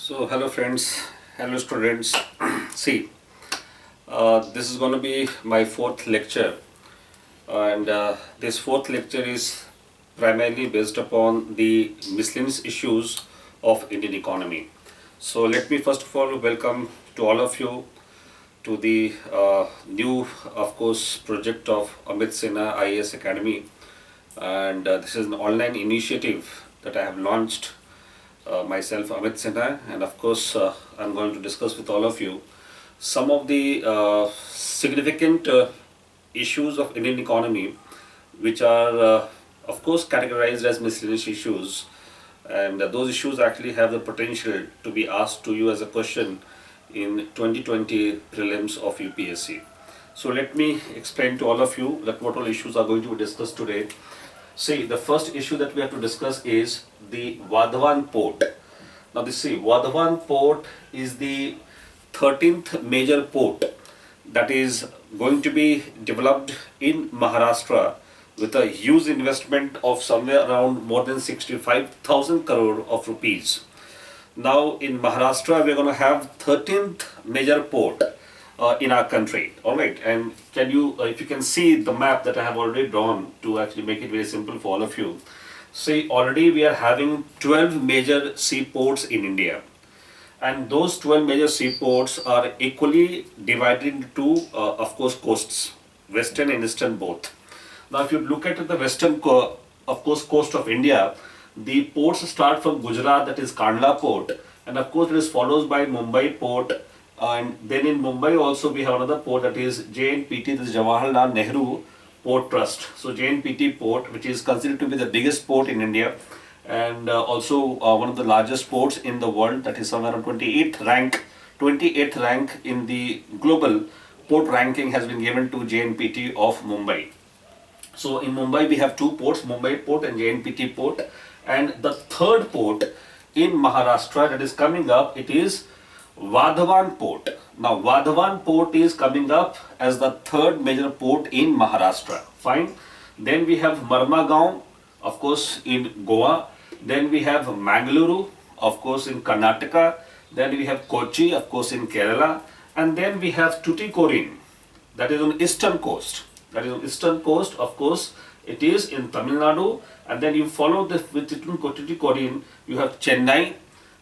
So hello friends, hello students. See, this is going to be my fourth lecture, and this fourth lecture is primarily based upon the miscellaneous issues of Indian economy. So let me first of all welcome to all of you to the new, of course, project of AMIT SINHA IAS Academy, and this is an online initiative that I have launched myself, Amit Sinha, and of course, I'm going to discuss with all of you some of the significant issues of Indian economy, which are, of course, categorized as miscellaneous issues, and those issues actually have the potential to be asked to you as a question in 2020 prelims of UPSC. So let me explain to all of you that what all issues are going to be discussed today. See, the first issue that we have to discuss is the Vada One Port. Now, Vada One Port is the 13th major port that is going to be developed in Maharashtra with a huge investment of somewhere around more than 65,000 crore of rupees. Now, in Maharashtra, we are going to have 13th major port in our country. All right, and can you, if you can see the map that I have already drawn to actually make it very simple for all of you. See, already we are having 12 major seaports in India, and those 12 major seaports are equally divided into, of course, coasts, western and eastern both. Now, if you look at the western, of course, coast of India, the ports start from Gujarat, that is Kandla Port, and of course, it is followed by Mumbai Port. And then in Mumbai also we have another port, that is JNPT, this is Jawaharlal Nehru Port Trust. So JNPT port, which is considered to be the biggest port in India, and also one of the largest ports in the world, that is somewhere around 28th rank in the global port ranking has been given to JNPT of Mumbai. So in Mumbai we have two ports, Mumbai Port and JNPT Port, and the third port in Maharashtra that is coming up, it is Vada One Port. Now, Vada One Port is coming up as the third major port in Maharashtra. Fine. Then we have Marmagaon, of course, in Goa. Then we have Mangaluru, of course, in Karnataka. Then we have Kochi, of course, in Kerala. And then we have Tuticorin, that is on eastern coast. That is on eastern coast, of course, it is in Tamil Nadu. And then you follow this with Tuticorin, you have Chennai.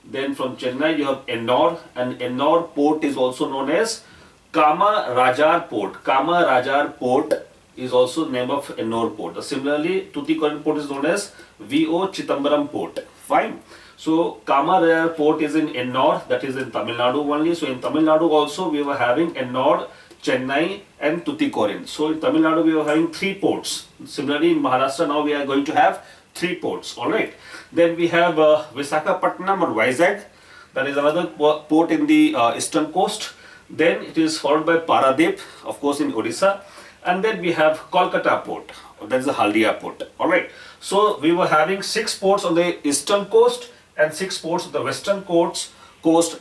Then from Chennai you have Ennore, and Ennore port is also known as Kama Rajar Port. Kama Rajar Port is also the name of Ennore port. Similarly, Tuticorin port is known as V.O. Chittambaram port. Fine. So Kama Rajar port is in Ennore, that is in Tamil Nadu only. So in Tamil Nadu also we were having Ennore, Chennai and Tuticorin. So in Tamil Nadu we were having three ports. Similarly in Maharashtra now we are going to have three ports. All right. Then we have Visakhapatnam or Vizag, that is another port in the eastern coast. Then it is followed by Paradip, of course, in Odisha. And then we have Kolkata port, that is the Haldia port. All right. So we were having 6 ports on the eastern coast and 6 ports on the western coast.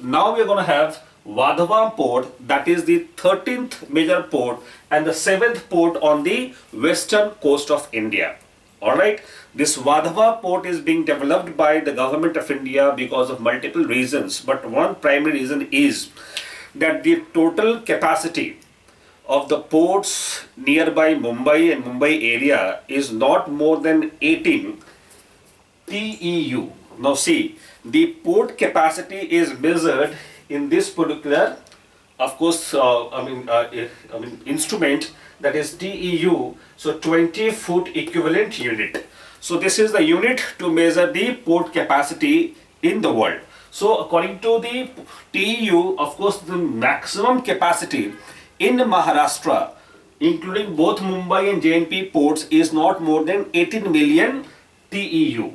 Now we are going to have Vada One Port, that is the 13th major port and the 7th port on the western coast of India. Alright, this Vada One Port is being developed by the government of India because of multiple reasons, but one primary reason is that the total capacity of the ports nearby Mumbai and Mumbai area is not more than 18 TEU. Now see, the port capacity is measured in this particular, of course, instrument, that is TEU, so 20-foot equivalent unit. So this is the unit to measure the port capacity in the world. So according to the TEU, of course, the maximum capacity in Maharashtra, including both Mumbai and JNP ports, is not more than 18 million TEU.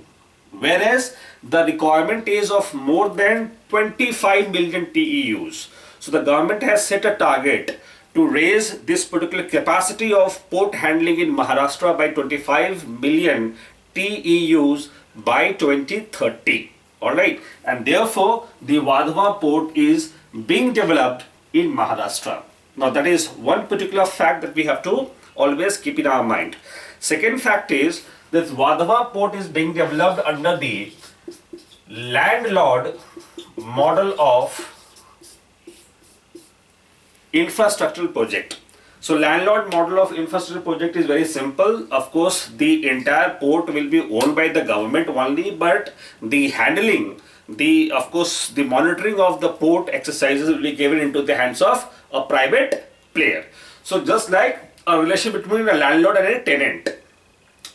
Whereas the requirement is of more than 25 million TEUs. So the government has set a target to raise this particular capacity of port handling in Maharashtra by 25 million TEUs by 2030. Alright, and therefore the Vada One Port is being developed in Maharashtra. Now that is one particular fact that we have to always keep in our mind. Second fact is that Vada One Port is being developed under the landlord model of infrastructural project. So landlord model of infrastructure project is very simple. Of course, the entire port will be owned by the government only, but the handling, of course, the monitoring of the port exercises will be given into the hands of a private player. So just like a relationship between a landlord and a tenant.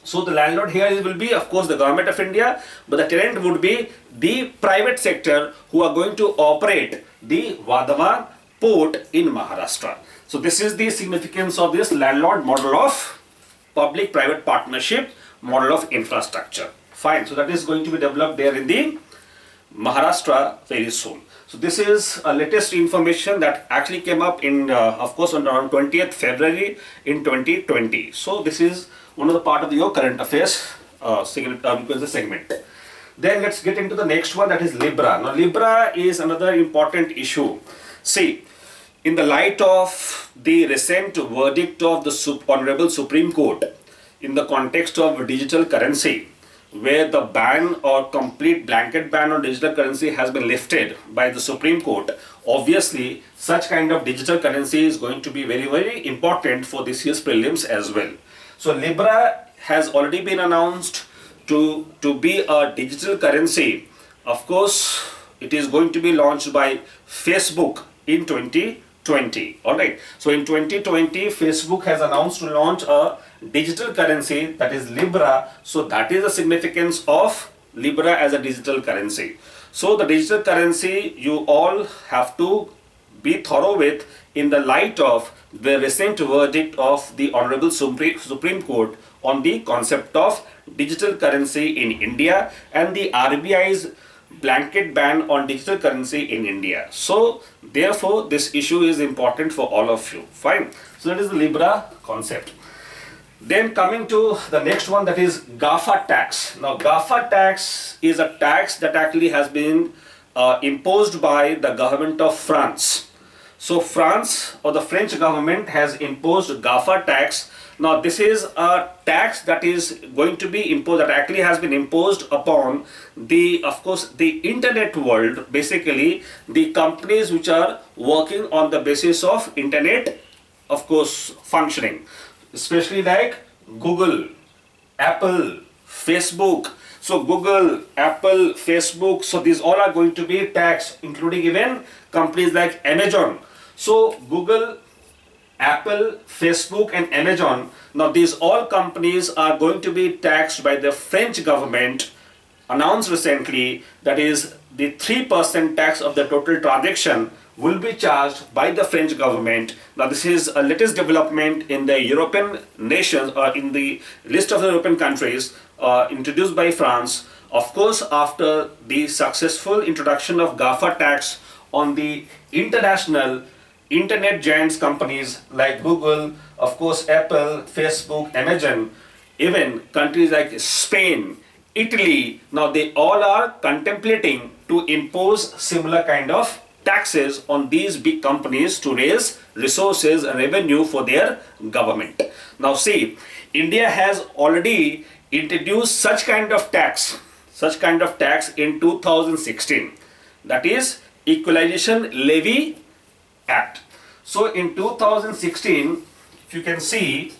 So the landlord here will be, of course, the government of India, but the tenant would be the private sector who are going to operate the Vada One Port in Maharashtra. So this is the significance of this landlord model of public-private partnership model of infrastructure. Fine. So that is going to be developed there in the Maharashtra very soon. So this is a latest information that actually came up in, of course, on around 20th February in 2020. So this is one of the part of your current affairs segment. Then let's get into the next one, that is Libra. Now Libra is another important issue. See, in the light of the recent verdict of the Honorable Supreme Court in the context of digital currency, where the ban or complete blanket ban on digital currency has been lifted by the Supreme Court, obviously such kind of digital currency is going to be very, very important for this year's prelims as well. So Libra has already been announced to be a digital currency. Of course, it is going to be launched by Facebook in 2020. Alright, so in 2020 Facebook has announced to launch a digital currency, that is Libra. So that is the significance of Libra as a digital currency. So the digital currency you all have to be thorough with in the light of the recent verdict of the Honorable Supreme Court on the concept of digital currency in India and the RBI's blanket ban on digital currency in India. So therefore this issue is important for all of you. Fine. So that is the Libra concept. Then coming to the next one, that is Gotha Tax. Now Gotha Tax is a tax that actually has been imposed by the government of France. So France or the French government has imposed Gotha Tax. Now this is a tax that is going to be imposed, that actually has been imposed upon the, of course, the internet world, basically the companies which are working on the basis of internet, of course, functioning, especially like Google, Apple, Facebook. So Google, Apple, Facebook, so these all are going to be taxed, including even companies like Amazon. So Google, Apple, Facebook and Amazon, now these all companies are going to be taxed by the French government, announced recently, that is the 3% tax of the total transaction will be charged by the French government. Now this is a latest development in the European nations, or in the list of the European countries introduced by France. Of course, after the successful introduction of Gotha Tax on the international internet giants companies like Google, of course Apple, Facebook, Amazon, even countries like Spain, Italy, now they all are contemplating to impose similar kind of taxes on these big companies to raise resources and revenue for their government. Now see, India has already introduced such kind of tax in 2016, that is Equalization Levy Act. So in 2016, if you can see,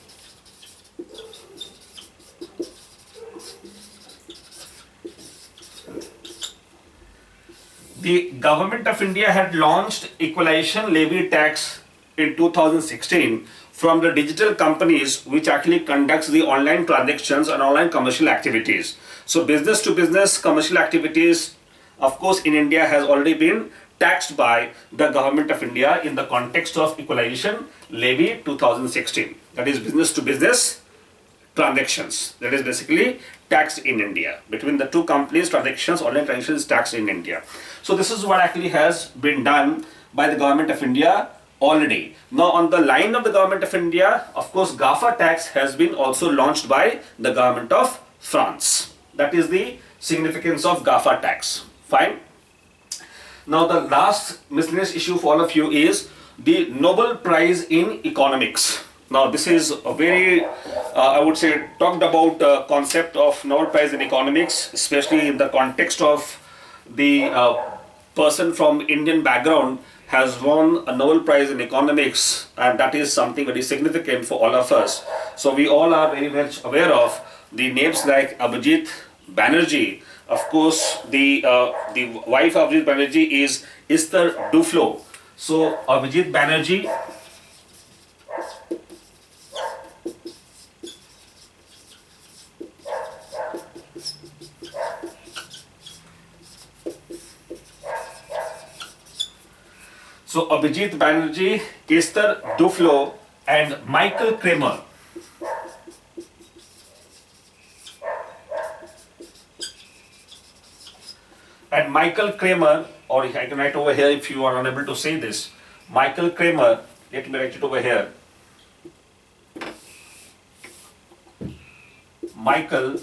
the government of India had launched Equalization Levy Tax in 2016 from the digital companies which actually conducts the online transactions and online commercial activities. So business to business commercial activities, of course, in India has already been taxed by the government of India in the context of Equalization Levy 2016. That is business to business transactions. That is basically taxed in India. Between the two companies, transactions, online transactions is taxed in India. So this is what actually has been done by the government of India already. Now on the line of the government of India, of course, Gotha Tax has been also launched by the government of France. That is the significance of Gotha Tax. Fine. Now the last miscellaneous issue for all of you is the Nobel Prize in Economics. Now this is a very, I would say, talked about concept of Nobel Prize in Economics, especially in the context of the person from Indian background has won a Nobel Prize in economics, and that is something very significant for all of us. So we all are very much aware of the names like Abhijit Banerjee. Of course, the wife of Abhijit Banerjee is Esther Duflo. So Abhijit Banerjee, Esther Duflo, and Michael Kramer. And Michael Kramer, or I can write over here if you are unable to say this. Michael Kramer, let me write it over here. Michael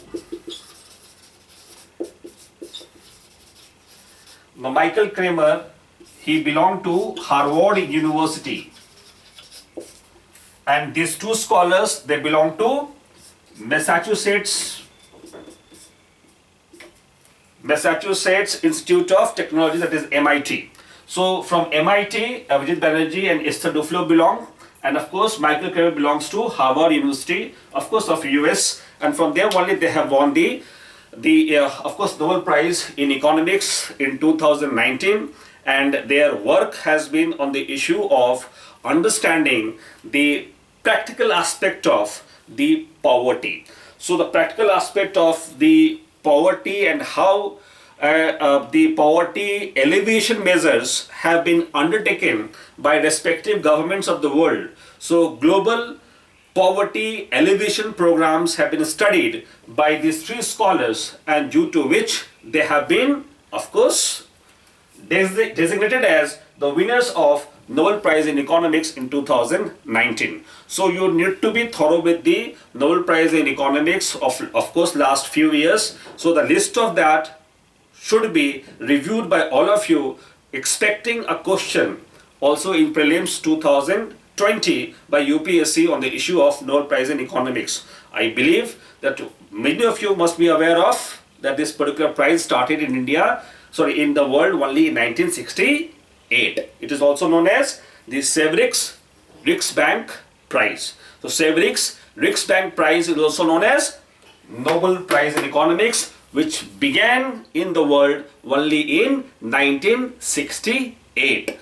Kramer, he belonged to Harvard University. And these two scholars, they belong to Massachusetts Institute of Technology, that is MIT. So from MIT, Abhijit Banerjee and Esther Duflo belong, and of course Michael Kramer belongs to Harvard University, of course of US, and from there only they have won the of course Nobel Prize in Economics in 2019, and their work has been on the issue of understanding the practical aspect of the poverty. So the practical aspect of the poverty and how the poverty elevation measures have been undertaken by respective governments of the world. So global poverty elevation programs have been studied by these three scholars, and due to which they have been, of course, designated as the winners of Nobel Prize in Economics in 2019. So you need to be thorough with the Nobel Prize in Economics of course last few years. So the list of that should be reviewed by all of you, expecting a question also in prelims 2020 by UPSC on the issue of Nobel Prize in Economics. I believe that many of you must be aware of that this particular prize started in in the world only in 1968. It is also known as the Severiks-Riksbank Prize. So Severiks-Riksbank Prize is also known as Nobel Prize in Economics, which began in the world only in 1968,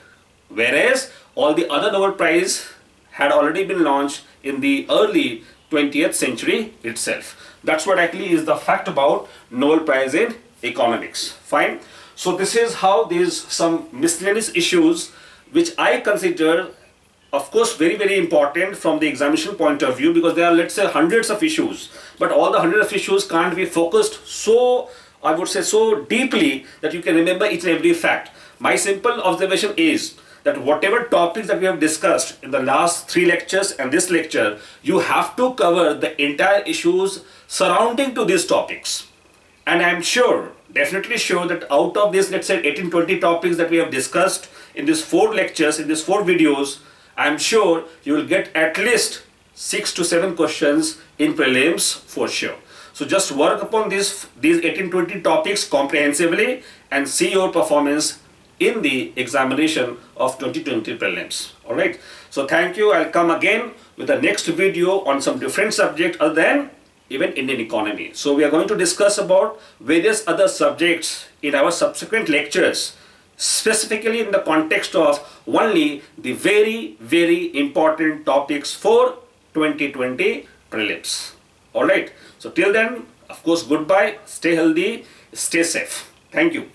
whereas all the other Nobel Prize had already been launched in the early 20th century itself. That's what actually is the fact about Nobel Prize in Economics. Fine. So this is how these some miscellaneous issues which I consider, of course, very, very important from the examination point of view, because there are, let's say, hundreds of issues, but all the hundreds of issues can't be focused so, I would say, so deeply that you can remember each and every fact. My simple observation is that whatever topics that we have discussed in the last 3 lectures and this lecture, you have to cover the entire issues surrounding to these topics. And I'm sure, definitely sure, that out of this, let's say 18-20 topics that we have discussed in these 4 lectures, in these 4 videos, I'm sure you will get at least 6 to 7 questions in prelims for sure. So just work upon these 18-20 topics comprehensively and see your performance in the examination of 2020 prelims. Alright. So thank you. I'll come again with the next video on some different subject other than even Indian economy. So we are going to discuss about various other subjects in our subsequent lectures, specifically in the context of only the very, very important topics for 2020 prelims. Alright. So till then, of course, goodbye, stay healthy, stay safe. Thank you.